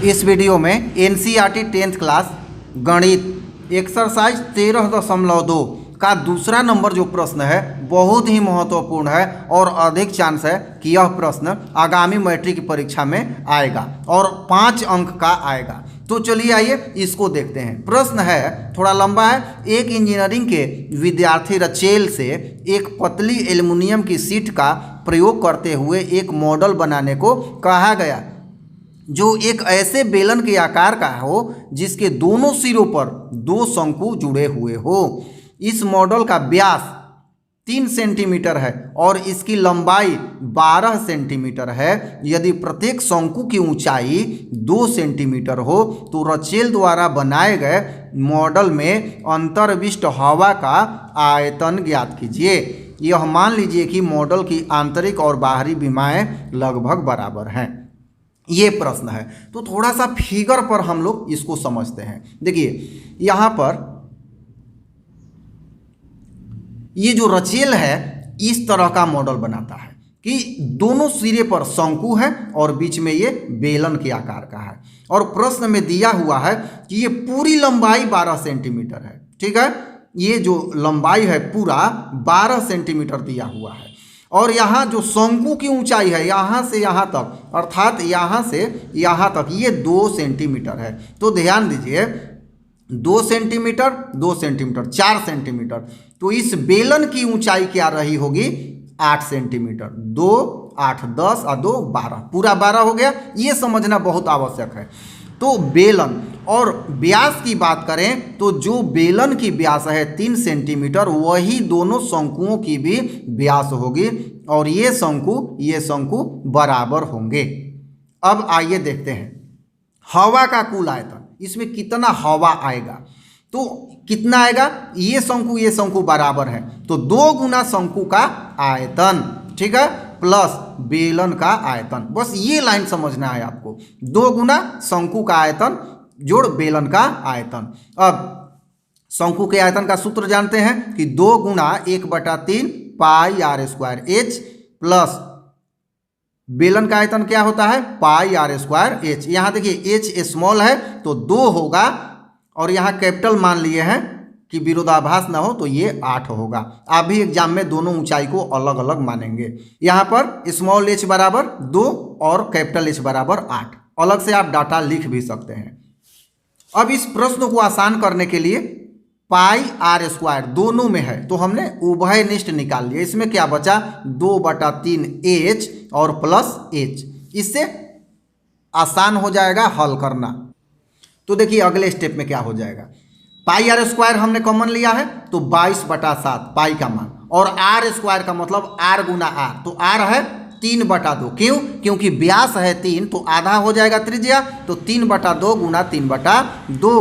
इस वीडियो में NCERT 10th class गणित एक्सरसाइज 13.2 का दूसरा नंबर जो प्रश्न है बहुत ही महत्वपूर्ण है और अधिक चांस है कि यह प्रश्न आगामी मैट्रिक की परीक्षा में आएगा और 5 अंक का आएगा। तो चलिए आइए इसको देखते हैं। प्रश्न है, थोड़ा लंबा है। एक इंजीनियरिंग के विद्यार्थी रचेल से एक पतली एल्युमिनियम की शीट का प्रयोग करते हुए एक मॉडल बनाने को कहा गया जो एक ऐसे बेलन के आकार का हो जिसके दोनों सिरों पर 2 शंकु जुड़े हुए हो। इस मॉडल का व्यास 3 सेंटीमीटर है और इसकी लंबाई 12 सेंटीमीटर है। यदि प्रत्येक शंकु की ऊंचाई 2 सेंटीमीटर हो तो रचेल द्वारा बनाए गए मॉडल में अंतर्विष्ट हवा का आयतन ज्ञात कीजिए। यह मान लीजिए कि मॉडल की आंतरिक और बाहरी विमाएं लगभग बराबर हैं। ये प्रश्न है। तो थोड़ा सा फिगर पर हम लोग इसको समझते हैं। देखिए यहाँ पर ये जो रचेल है इस तरह का मॉडल बनाता है कि दोनों सिरे पर शंकु है और बीच में ये बेलन के आकार का है और प्रश्न में दिया हुआ है कि ये पूरी लंबाई 12 सेंटीमीटर है। ठीक है, ये जो लंबाई है पूरा 12 सेंटीमीटर दिया हुआ है और यहाँ जो शंकु की ऊंचाई है यहाँ से यहाँ तक अर्थात यहाँ से यहाँ तक ये 2 सेंटीमीटर है। तो ध्यान दीजिए 2 सेंटीमीटर 2 सेंटीमीटर 4 सेंटीमीटर। तो इस बेलन की ऊंचाई क्या रही होगी 8 सेंटीमीटर। 2 8 10 और 2 12 पूरा 12 हो गया। ये समझना बहुत आवश्यक है। तो बेलन और व्यास की बात करें तो जो बेलन की व्यास है 3 सेंटीमीटर वही दोनों शंकुओं की भी व्यास होगी और ये शंकु बराबर होंगे। अब आइए देखते हैं हवा का कुल आयतन, इसमें कितना हवा आएगा। तो कितना आएगा, ये शंकु बराबर है तो 2 गुना शंकु का आयतन, ठीक है, प्लस बेलन का आयतन। बस ये लाइन समझना है आपको। 2 गुना शंकु का आयतन जोड़ बेलन का आयतन। अब शंकु के आयतन का सूत्र जानते हैं कि 2 गुना 1/3 पाई r स्क्वायर h प्लस बेलन का आयतन क्या होता है पाई r स्क्वायर h। यहाँ देखिए h स्मॉल है तो 2 होगा और यहाँ कैपिटल मान लिए हैं कि विरोधाभास ना हो तो ये 8 होगा। आप भी एग्जाम में दोनों ऊंचाई को अलग अलग मानेंगे। यहाँ पर स्मॉल h बराबर 2 और कैपिटल H बराबर 8। अलग से आप डाटा लिख भी सकते हैं। अब इस प्रश्न को आसान करने के लिए पाई r स्क्वायर दोनों में है तो हमने उभयनिष्ठ निकाल लिया। इसमें क्या बचा 2/3 h और प्लस h। इससे आसान हो जाएगा हल करना। तो देखिए अगले स्टेप में क्या हो जाएगा। पाई r स्क्वायर हमने कॉमन लिया है तो 22/7 पाई का मान और r स्क्वायर का मतलब r गुना r तो r है 3/2। क्यों? क्योंकि व्यास है 3 तो आधा हो जाएगा त्रिज्या तो 3/2 गुना 3/2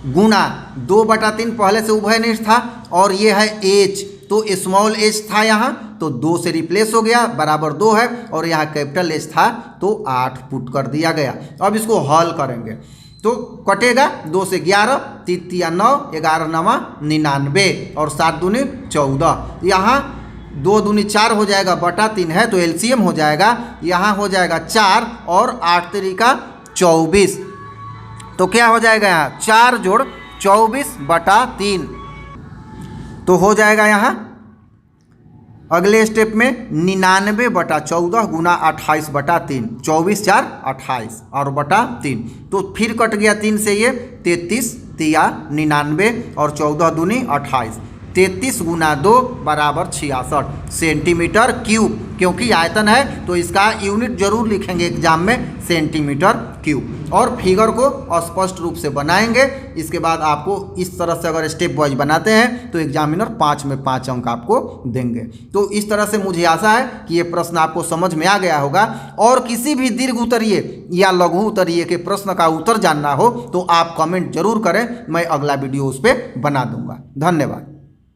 गुना 2/3 पहले से उभयनिष्ठ था और ये है h तो स्मॉल h था यहाँ तो 2 से रिप्लेस हो गया बराबर 2 है और यहाँ कैपिटल H था तो 8 पुट कर दिया गया। अब इसको हल करेंगे तो कटेगा 2 से 11 3 3 9 11 9 99 और 7 दूनी 14। यहाँ 2 दूनी 4 हो जाएगा /3 है तो एलसीएम हो जाएगा। यहाँ हो जाएगा 4 और 8 3 24 तो क्या हो जाएगा यहाँ 4 जोड़ 24/3 तो हो जाएगा यहाँ। अगले स्टेप में 99/14 गुना 28/3 24 4 28 और /3 तो फिर कट गया 3 से ये 33 3 99 और 14 दूनी 28 33 गुना 2 बराबर 66 सेंटीमीटर क्यूब। क्योंकि आयतन है तो इसका यूनिट जरूर लिखेंगे एग्जाम में सेंटीमीटर क्यूब और फिगर को स्पष्ट रूप से बनाएंगे। इसके बाद आपको इस तरह से अगर स्टेप वाइज बनाते हैं तो एग्जामिनर 5 में 5 अंक आपको देंगे। तो इस तरह से मुझे आशा है कि ये प्रश्न आपको समझ में आ गया होगा और किसी भी दीर्घ उत्तरीय या लघु उत्तरीय के प्रश्न का उत्तर जानना हो तो आप कमेंट जरूर करें, मैं अगला वीडियो उस पर बना दूंगा। धन्यवाद।